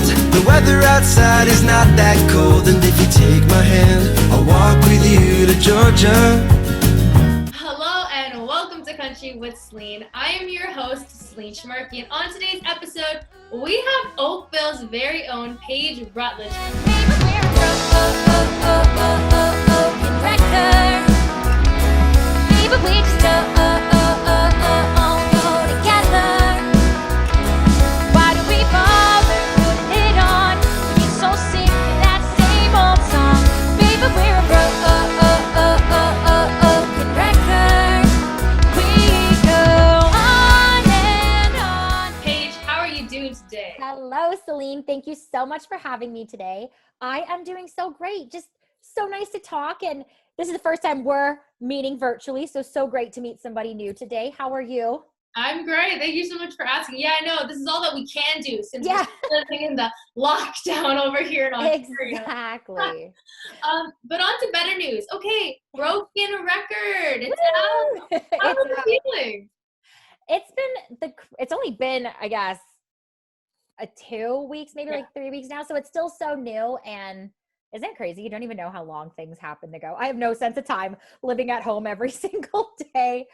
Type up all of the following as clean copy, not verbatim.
world. The weather outside is not that cold, and if you take my hand, I'll walk with you to Georgia. Hello and welcome to Country with Celine. I am your host, Celine Schmarky, and on today's episode, we have Oakville's very own Paige Rutledge. Hello, Celine. Thank you so much for having me today. I am doing so great. Just so nice to talk. And this is the first time we're meeting virtually. So great to meet somebody new today. How are you? I'm great. Thank you so much for asking. Yeah, I know. This is all that we can do since we're living in the lockdown over here in Ontario. Exactly. But on to better news. Okay, broken record. It's out. How are you feeling? It's only been, I guess, 2 weeks, maybe like 3 weeks now. So it's still so new. And isn't it crazy? You don't even know how long things happen to go. I have no sense of time living at home every single day.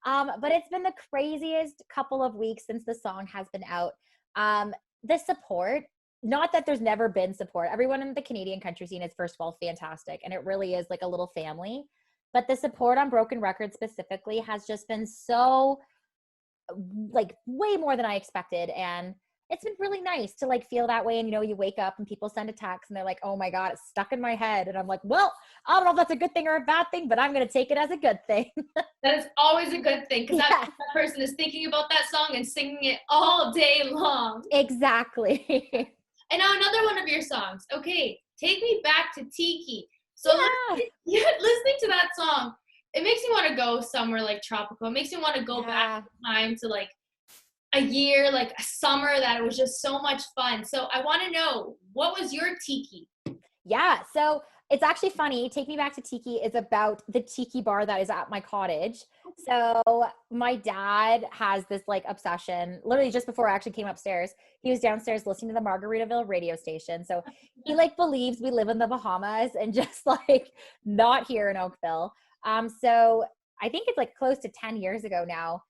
But it's been the craziest couple of weeks since the song has been out. The support, not that there's never been support. Everyone in the Canadian country scene is, first of all, fantastic. And it really is like a little family. But the support on Broken Record specifically has just been so, like, way more than I expected. And it's been really nice to like feel that way. And, you know, you wake up and people send a text and they're like, oh my God, it's stuck in my head. And I'm like, well, I don't know if that's a good thing or a bad thing, but I'm going to take it as a good thing. That is always a good thing. Because that person is thinking about that song and singing it all day long. Exactly. And now another one of your songs. Okay. Take Me Back to Tiki. So listening to that song, it makes me want to go somewhere like tropical. It makes me want to go back in time to like a year, like a summer that it was just so much fun. So I want to know, what was your Tiki? Yeah. So it's actually funny. Take Me Back to Tiki is about the Tiki bar that is at my cottage. So my dad has this like obsession. Literally just before I actually came upstairs, he was downstairs listening to the Margaritaville radio station. So he like believes we live in the Bahamas and just like not here in Oakville. So I think it's like close to 10 years ago now.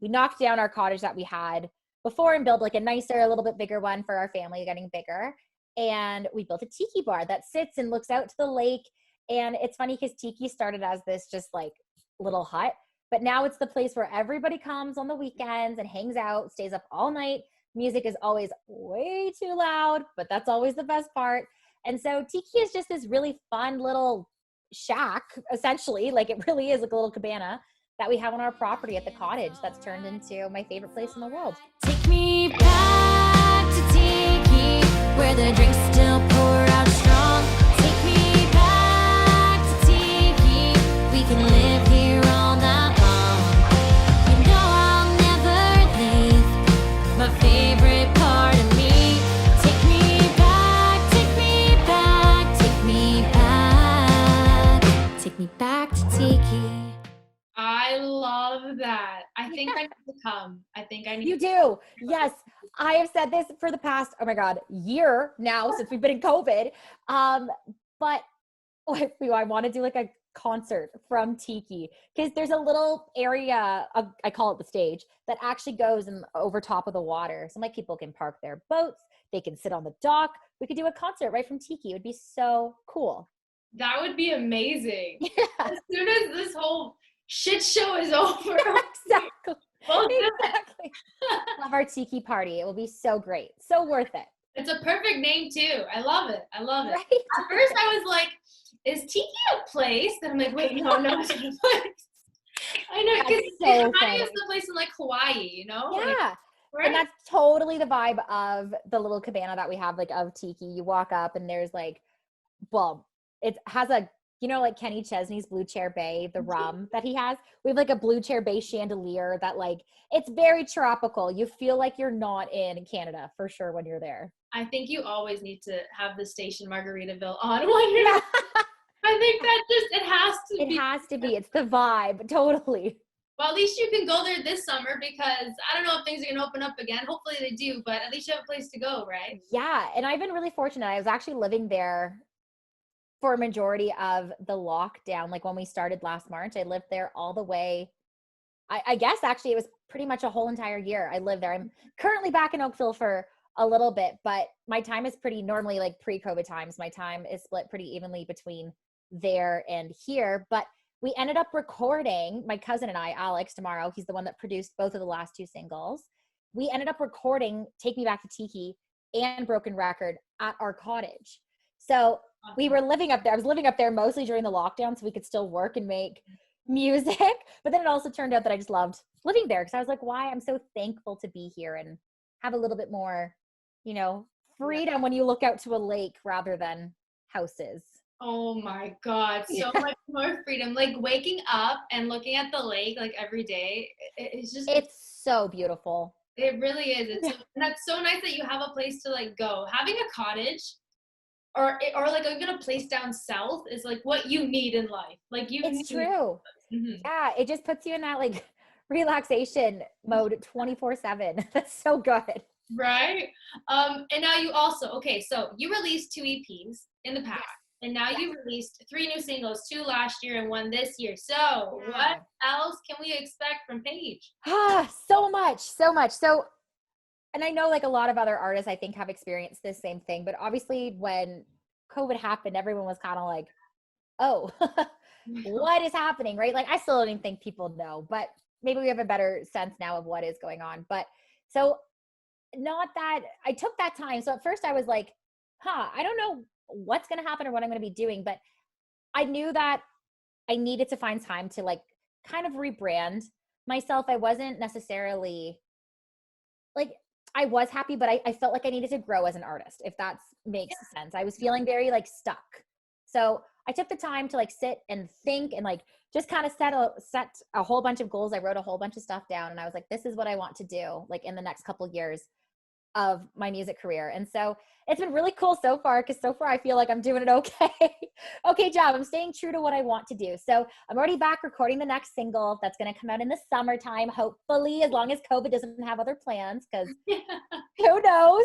We knocked down our cottage that we had before and built like a nicer, a little bit bigger one for our family getting bigger. And we built a tiki bar that sits and looks out to the lake. And it's funny because tiki started as this just like little hut, but now it's the place where everybody comes on the weekends and hangs out, stays up all night. Music is always way too loud, but that's always the best part. And so tiki is just this really fun little shack, essentially. Like it really is like a little cabana that we have on our property at the cottage that's turned into my favorite place in the world. Take me back to Tiki, where the drinks still pour out strong. Take me back to Tiki, we can live here all night long. You know I'll never leave my favorite part of me. Take me back, take me back, take me back. Take me back to Tiki. I love that. I think I need to come. You do. Yes. I have said this for the past, oh my God, year now since we've been in COVID. But I want to do like a concert from Tiki because there's a little area, I call it the stage, that actually goes over top of the water. So like people can park their boats. They can sit on the dock. We could do a concert right from Tiki. It would be so cool. That would be amazing. Yeah. As soon as this whole shit show is over. Exactly. Love our Tiki party. It will be so great. So worth it. It's a perfect name too. I love it. Right? At first I was like, is Tiki a place? Then I'm like, wait, no, it's not a place. I know, because it's the place in like Hawaii, you know? Yeah. Like, right? And that's totally the vibe of the little cabana that we have, like of Tiki. You walk up and there's like, well, it has a, you know, like Kenny Chesney's Blue Chair Bay, the rum that he has. We have like a Blue Chair Bay chandelier that like, it's very tropical. You feel like you're not in Canada for sure when you're there. I think you always need to have the station Margaritaville on when you're I think that just, it has to be. It has to be. It's the vibe. Totally. Well, at least you can go there this summer because I don't know if things are going to open up again. Hopefully they do, but at least you have a place to go, right? Yeah. And I've been really fortunate. I was actually living there for a majority of the lockdown. Like when we started last March, I lived there all the way. I guess actually it was pretty much a whole entire year I lived there. I'm currently back in Oakville for a little bit, but my time is pretty normally like pre-COVID times. My time is split pretty evenly between there and here. But we ended up recording, my cousin and I, Alex tomorrow, he's the one that produced both of the last two singles. We ended up recording Take Me Back to Tiki and Broken Record at our cottage. So we were living up there. I was living up there mostly during the lockdown so we could still work and make music. But then it also turned out that I just loved living there because I was like, why? I'm so thankful to be here and have a little bit more, you know, freedom when you look out to a lake rather than houses. Oh my God, so much more freedom. Like waking up and looking at the lake like every day, it's just It's so beautiful. It really is. And that's so nice that you have a place to like go. Having a cottage or like even a place down south is like what you need in life. Like It's true. Mm-hmm. Yeah, it just puts you in that like relaxation mode 24/7. That's so good. Right. And now you also, okay, so you released 2 EPs in the past. And now you released 3 new singles, 2 last year and 1 this year. So what else can we expect from Paige? So much. So, and I know like a lot of other artists, I think, have experienced this same thing, but obviously when COVID happened, everyone was kind of like, oh, what is happening, right? Like I still don't even think people know, but maybe we have a better sense now of what is going on. But so not that I took that time. So at first I was like, I don't know what's going to happen or what I'm going to be doing, but I knew that I needed to find time to like kind of rebrand myself. I wasn't necessarily like, I was happy, but I felt like I needed to grow as an artist, if that makes sense. I was feeling very like stuck. So I took the time to like sit and think and like just kind of set a whole bunch of goals. I wrote a whole bunch of stuff down and I was like, this is what I want to do like in the next couple of years of my music career. And so it's been really cool so far because so far I feel like I'm doing it okay job. I'm staying true to what I want to do. So I'm already back recording the next single that's going to come out in the summertime, hopefully, as long as COVID doesn't have other plans, because who knows?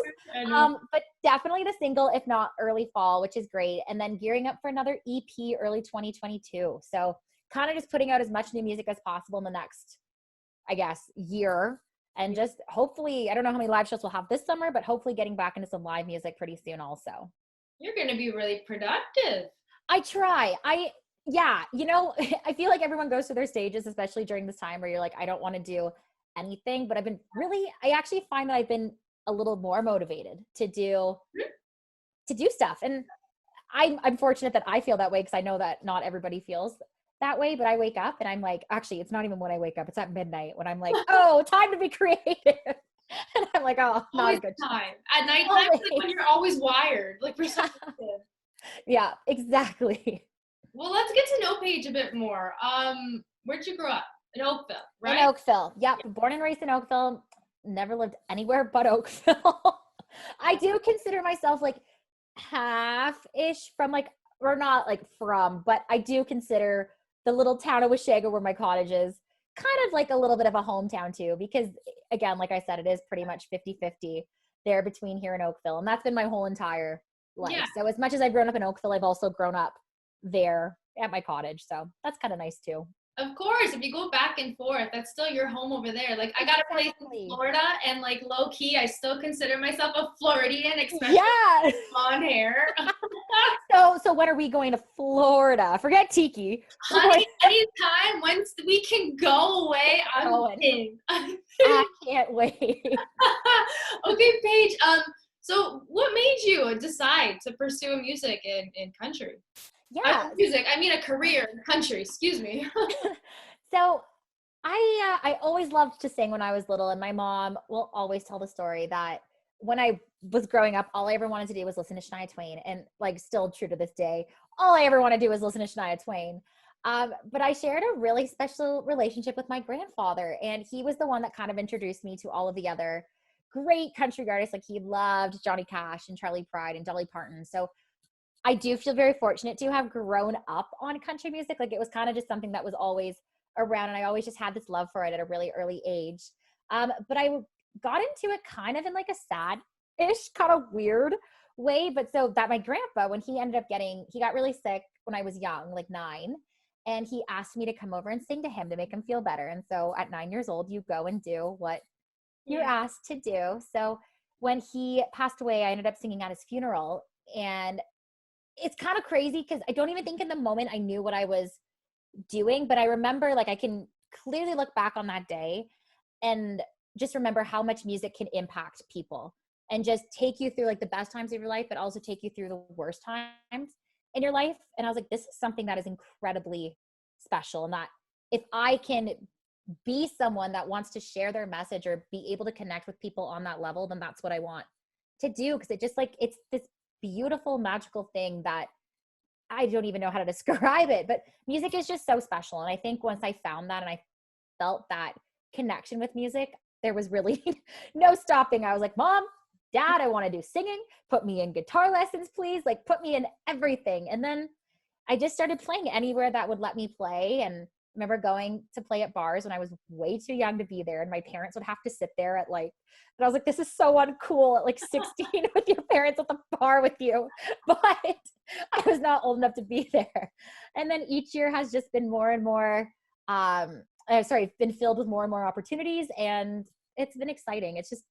But definitely the single, if not early fall, which is great. And then gearing up for another EP early 2022. So kind of just putting out as much new music as possible in the next, I guess, year. And just hopefully, I don't know how many live shows we'll have this summer, but hopefully getting back into some live music pretty soon also. You're going to be really productive. I try. You know, I feel like everyone goes through their stages, especially during this time where you're like, I don't want to do anything, but I actually find that I've been a little more motivated to do stuff. And I'm fortunate that I feel that way because I know that not everybody feels that way, but I wake up and I'm like, actually, it's not even when I wake up. It's at midnight when I'm like, oh, time to be creative. And I'm like, oh, not always a good time. At nighttime, like when you're always wired, like for something. Yeah, exactly. Well, let's get to know Paige a bit more. Where'd you grow up? In Oakville, right? In Oakville. Yep. Born and raised in Oakville. Never lived anywhere but Oakville. I do consider myself like half-ish from like, or not like from, but I do consider the little town of Washaga where my cottage is kind of like a little bit of a hometown too, because again, like I said, it is pretty much 50-50 there between here and Oakville. And that's been my whole entire life. Yeah. So as much as I've grown up in Oakville, I've also grown up there at my cottage. So that's kind of nice too. Of course, if you go back and forth, that's still your home over there. Like I got a place in Florida and like low key, I still consider myself a Floridian, especially with blonde hair. So when are we going to Florida? Forget Tiki. Honey, anytime once we can go away, I'm in. I can't wait. Okay, Paige. So what made you decide to pursue music in country? Yeah. Music. I mean a career in country. Excuse me. So I always loved to sing when I was little, and my mom will always tell the story that when I was growing up, all I ever wanted to do was listen to Shania Twain, and like still true to this day, all I ever want to do is listen to Shania Twain. But I shared a really special relationship with my grandfather, and he was the one that kind of introduced me to all of the other great country artists. Like he loved Johnny Cash and Charlie Pride and Dolly Parton. So I do feel very fortunate to have grown up on country music. Like it was kind of just something that was always around, and I always just had this love for it at a really early age. But I got into it kind of in like a sad-ish, kind of weird way. But so that my grandpa, when he got really sick when I was young, like 9, and he asked me to come over and sing to him to make him feel better. And so at 9 years old, you go and do what you're asked to do. So when he passed away, I ended up singing at his funeral. And it's kind of crazy because I don't even think in the moment I knew what I was doing, but I remember, like, I can clearly look back on that day and just remember how much music can impact people and just take you through like the best times of your life, but also take you through the worst times in your life. And I was like, this is something that is incredibly special, and that if I can be someone that wants to share their message or be able to connect with people on that level, then that's what I want to do. Because it just, like, it's this beautiful, magical thing that I don't even know how to describe it, but music is just so special. And I think once I found that and I felt that connection with music, there was really no stopping. I was like, Mom, Dad, I want to do singing. Put me in guitar lessons, please. Like, put me in everything. And then I just started playing anywhere that would let me play. And I remember going to play at bars when I was way too young to be there. And my parents would have to sit there at like, and I was like, this is so uncool at like 16 with your parents at the bar with you. But I was not old enough to be there. And then each year has just been more and more, been filled with more and more opportunities. And it's been exciting. It's just,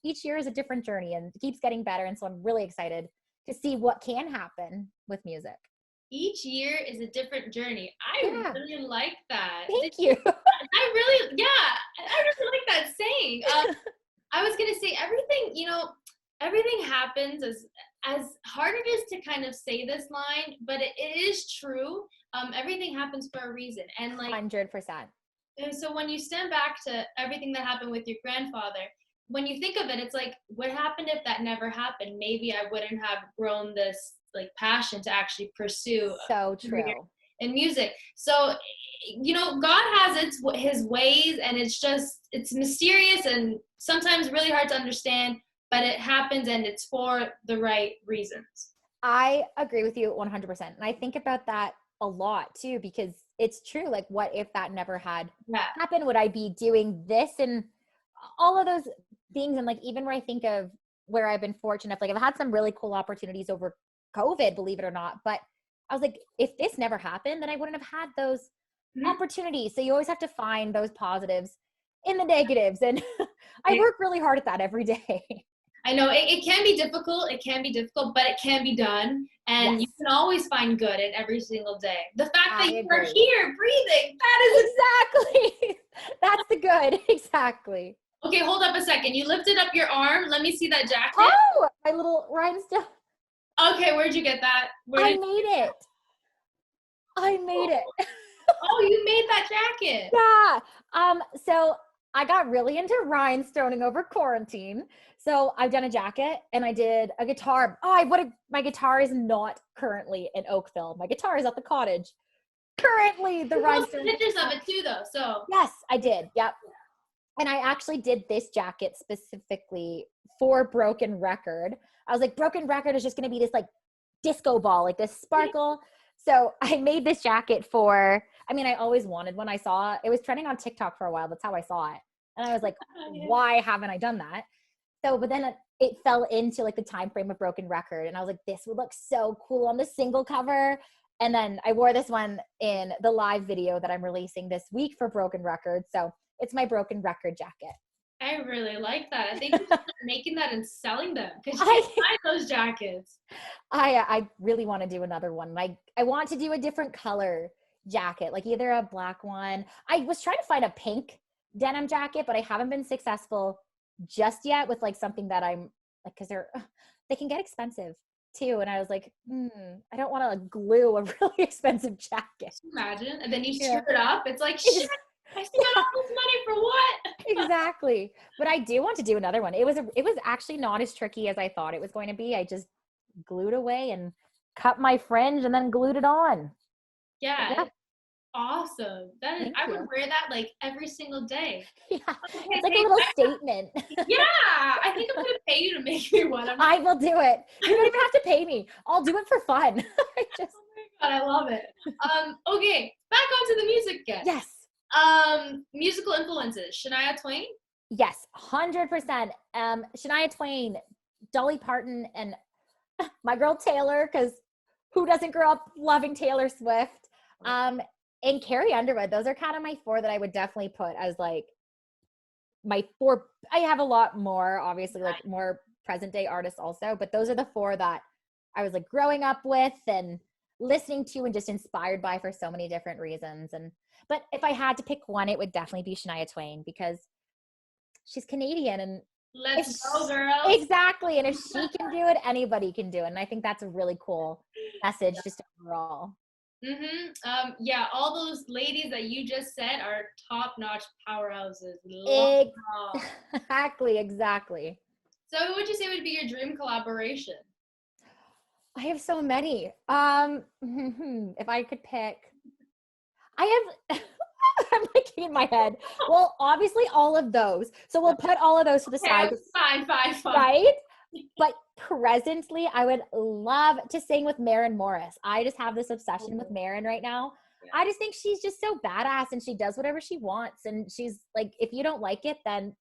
each year is a different journey and it keeps getting better. And so I'm really excited to see what can happen with music. Each year is a different journey. I really like that. Thank you. I really like that saying. I was going to say everything happens as hard it is to kind of say this line, but it is true. Everything happens for a reason. And like 100%. And so when you stand back to everything that happened with your grandfather, when you think of it, it's like, what happened if that never happened? Maybe I wouldn't have grown this like passion to actually pursue so true in music. So, God has his ways, and it's mysterious and sometimes really hard to understand, but it happens and it's for the right reasons. I agree with you 100%. And I think about that a lot too, because it's true. Like, what if that never had happened? Would I be doing this and all of those things? And like, even where I think of where I've been fortunate, like I've had some really cool opportunities over COVID, believe it or not. But I was like, if this never happened, then I wouldn't have had those opportunities. So you always have to find those positives in the negatives. And I work really hard at that every day. I know it can be difficult. But it can be done. And you can always find good in every single day. The fact that you are here breathing, that is exactly. That's the good. Exactly. Okay, hold up a second. You lifted up your arm. Let me see that jacket. Oh, my little rhinestone. Okay, where'd you get that? I made it. Oh, you made that jacket. Yeah. So I got really into rhinestoning over quarantine. So I've done a jacket and I did a guitar. My guitar is not currently in Oakville. My guitar is at the cottage. Currently, the rhinestone. Pictures of it too, though. So yes, I did. Yep. And I actually did this jacket specifically for Broken Record. I was like, Broken Record is just going to be this like disco ball, like this sparkle. So I made this jacket I always wanted one. I saw it. It was trending on TikTok for a while. That's how I saw it. And I was like, why haven't I done that? So, but then it fell into like the time frame of Broken Record. And I was like, this would look so cool on the single cover. And then I wore this one in the live video that I'm releasing this week for Broken Record. So it's my Broken Record jacket. I really like that. I think you should start making that and selling them because you can buy those jackets. I really want to do another one. I want to do a different color jacket, like either a black one. I was trying to find a pink denim jacket, but I haven't been successful just yet with like something that I'm like, because they can get expensive too. And I was like, I don't want to like glue a really expensive jacket. Imagine. And then you screw it up. It's like, shit. I spent all this money for what? Exactly. But I do want to do another one. It was actually not as tricky as I thought it was going to be. I just glued away and cut my fringe and then glued it on. Yeah. Awesome. I would wear that like every single day. Yeah. Okay, it's like a little statement. Yeah. I think I'm going to pay you to make me one. I will do it. You don't even have to pay me. I'll do it for fun. Oh my God, I love it. Okay. Back onto the music again. Yes. Musical influences. Shania Twain. Yes, 100%. Shania Twain, Dolly Parton, and my girl Taylor, because who doesn't grow up loving Taylor Swift? And Carrie Underwood. Those are kind of my 4 that I would definitely put as like my 4. I have a lot more, obviously, like more present day artists also, but those are the 4 that I was like growing up with and listening to and just inspired by for so many different reasons. But if I had to pick one, it would definitely be Shania Twain, because she's Canadian and Let's go, girls. Exactly. And if she can do it, anybody can do it. And I think that's a really cool message just overall. Yeah, all those ladies that you just said are top-notch powerhouses. Exactly. So what would you say would be your dream collaboration? I have so many. If I could pick, I have I'm like in my head. Well, obviously all of those. So we'll put all of those to the side. Fine. Right? But presently, I would love to sing with Maren Morris. I just have this obsession with Maren right now. Yeah. I just think she's just so badass and she does whatever she wants. And she's like, if you don't like it, then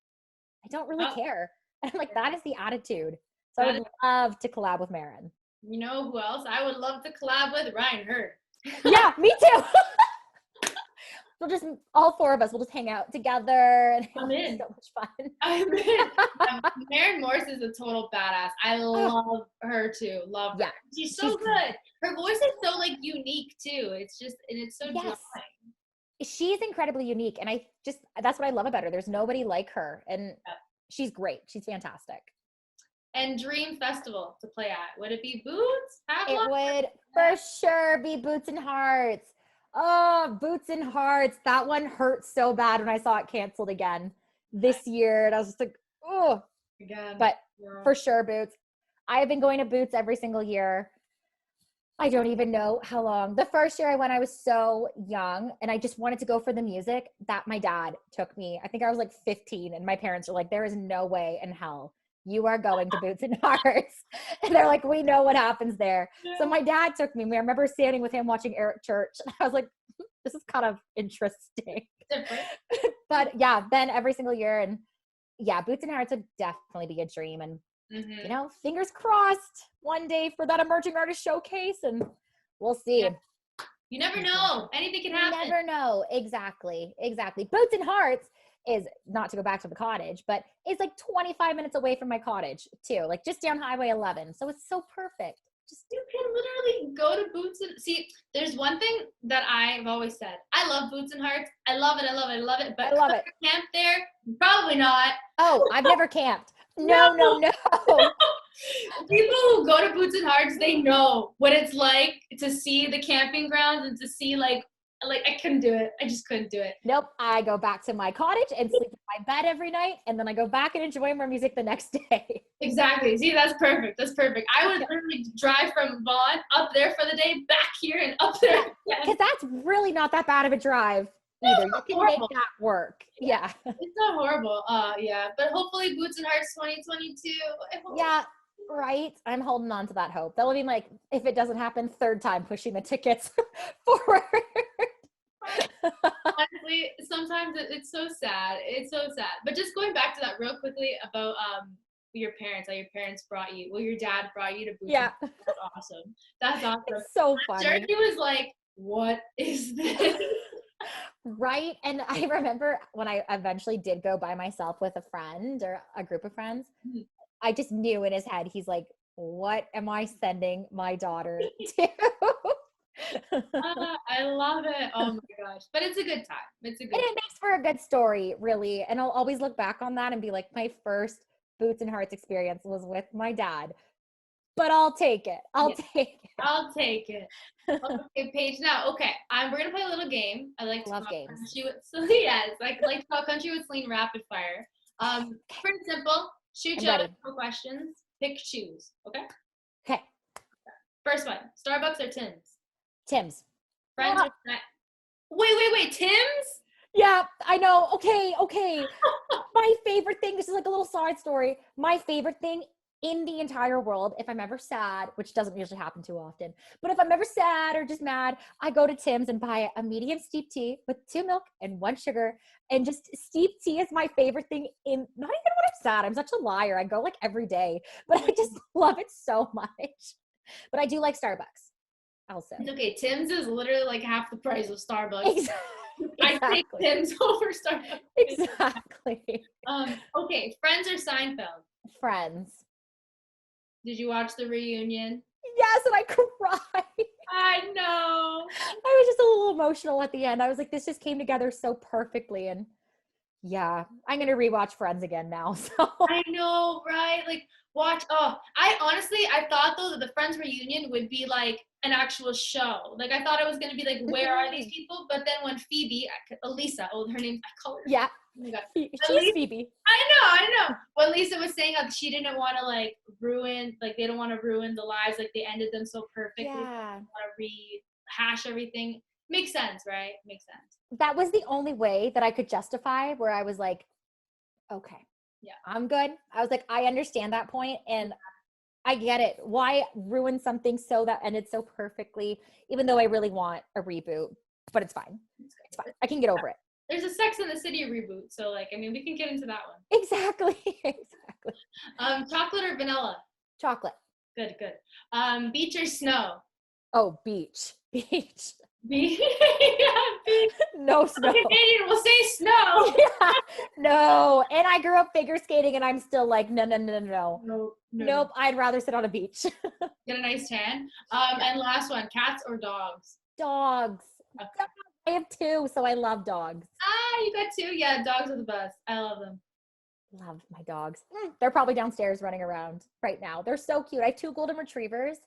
I don't really care. And I'm like, that is the attitude. So I would love to collab with Maren. You know who else I would love to collab with? Ryan Hurd. Yeah, me too. We'll just, all 4 of us, we'll just hang out together. And I'm in. So much fun. I'm in. Maren Morris is a total badass. I love her too. Love her. Yeah, she's so good. Her voice is so like unique too. It's just, and it's so drawing. She's incredibly unique. And that's what I love about her. There's nobody like her. And she's great. She's fantastic. And dream festival to play at. Would it be Boots? It would for sure be Boots and Hearts. Oh, Boots and Hearts. That one hurt so bad when I saw it canceled again this year. And I was just like, oh. Again. But for sure, Boots. I have been going to Boots every single year. I don't even know how long. The first year I went, I was so young and I just wanted to go for the music that my dad took me. I think I was like 15 and my parents were like, there is no way in hell you are going to Boots and Hearts. And they're like, we know what happens there. Yeah. So my dad took me. I remember standing with him watching Eric Church. And I was like, this is kind of interesting. But yeah, then every single year. And yeah, Boots and Hearts would definitely be a dream. And, you know, fingers crossed one day for that emerging artist showcase. And we'll see. Yeah. You never know. Anything can happen. You never know. Exactly. Boots and Hearts is, not to go back to the cottage, but it's like 25 minutes away from my cottage too, like just down Highway 11. So it's so perfect. Just you can literally go to Boots and see. There's one thing that I've always said. I love Boots and Hearts. I love it. But I love it. Camp there? Probably not. Oh, I've never camped. No. People who go to Boots and Hearts, they know what it's like to see the camping grounds and to see like I couldn't do it. I just couldn't do it. Nope. I go back to my cottage and sleep in my bed every night, and then I go back and enjoy more music the next day. Exactly. See, that's perfect. I would literally drive from Vaughan up there for the day, back here and up there. Because that's really not that bad of a drive either. You can make that work. Yeah. It's not horrible. Yeah. But hopefully Boots and Hearts 2022. Yeah. Right. I'm holding on to that hope. That will be like, if it doesn't happen, 3rd time pushing the tickets forward. Honestly, sometimes it's so sad. But just going back to that real quickly about your parents, how your parents brought you, your dad brought you to Boots. Yeah. That's awesome. It's so funny. Jerky was like, what is this? Right. And I remember when I eventually did go by myself with a friend or a group of friends, I just knew in his head, he's like, what am I sending my daughter to? I love it. Oh my gosh. But it's a good time. And it makes for a good story, really. And I'll always look back on that and be like, my first Boots and Hearts experience was with my dad. But I'll take it. I'll take it. Okay, Paige. Now, we're gonna play a little game. I like to love games. Like to talk country with Celine rapid fire. Pretty simple. Shoot you out a couple questions. Pick, choose. Okay. First one. Starbucks or Tim's? Tim's. Friends or snack? Wait. Tim's? Yeah, I know. Okay. My favorite thing. This is like a little side story. My favorite thing in the entire world, if I'm ever sad, which doesn't usually happen too often, but if I'm ever sad or just mad, I go to Tim's and buy a medium steep tea with 2 milk and 1 sugar. And just steep tea is my favorite thing in, not even when I'm sad. I'm such a liar. I go like every day, but I just love it so much. But I do like Starbucks also. It's okay. Tim's is literally like half the price of Starbucks. Exactly. I take Tim's over Starbucks. Exactly. Okay, Friends or Seinfeld? Friends. Did you watch the reunion? Yes, and I cried. I know. I was just a little emotional at the end. I was like, this just came together so perfectly. And yeah, I'm going to rewatch Friends again now. So I know, right? Like, watch. Oh, I thought though that the Friends reunion would be like an actual show. Like, I thought it was going to be like, where are these people? But then when Phoebe, Elisa, her name, I call her. Yeah. Oh my God. She's Phoebe. I know. When Lisa was saying that she didn't want to like ruin, like they don't want to ruin the lives, like they ended them so perfectly. Yeah. They want to rehash everything. Makes sense, right? Makes sense. That was the only way that I could justify where I was like, okay, yeah, I'm good. I was like, I understand that point and I get it. Why ruin something so that ended so perfectly, even though I really want a reboot, but it's fine. It's fine. I can get over it. There's a Sex and the City reboot, so like, I mean, we can get into that one. Exactly. Chocolate or vanilla? Chocolate. Good. Beach or snow? Oh, beach. Beach. Beach. Yeah, beach. No snow. Canadian will say snow. Yeah, no. And I grew up figure skating and I'm still like, no. Nope. I'd rather sit on a beach. Get a nice tan. And last one, cats or dogs? Dogs. Okay. I have 2, so I love dogs. You got 2? Yeah, dogs are the best. I love them. Love my dogs. They're probably downstairs running around right now. They're so cute. I have 2 golden retrievers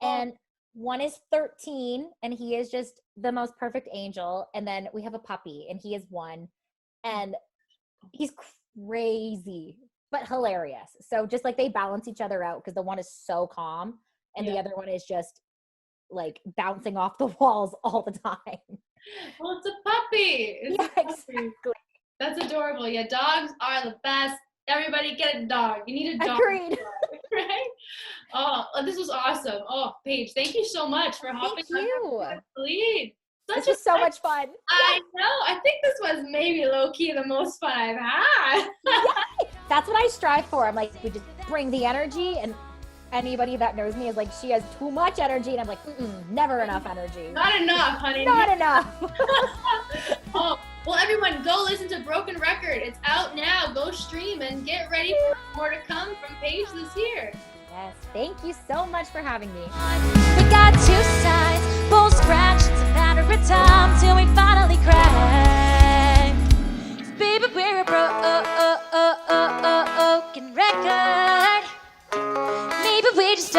and one is 13 and he is just the most perfect angel. And then we have a puppy and he is 1 and he's crazy, but hilarious. So just like they balance each other out because the one is so calm and the other one is just like bouncing off the walls all the time. Well, it's a puppy. Exactly. That's adorable. Yeah, dogs are the best. Everybody get a dog. You need a dog. Agreed. Right? Oh, this was awesome. Oh, Paige, thank you so much for hopping on the lead. This was so much fun. I know. I think this was maybe low-key the most fun I've had. That's what I strive for. I'm like, we just bring the energy and anybody that knows me is like, she has too much energy. And I'm like, never enough energy. Not enough, honey. Not enough. Oh, well, everyone, go listen to Broken Record. It's out now. Go stream and get ready for more to come from Paige this year. Yes, thank you so much for having me. We got 2 sides, both scratch. It's a matter of time till we finally crack. 'Cause baby, we're a broken record. Maybe we just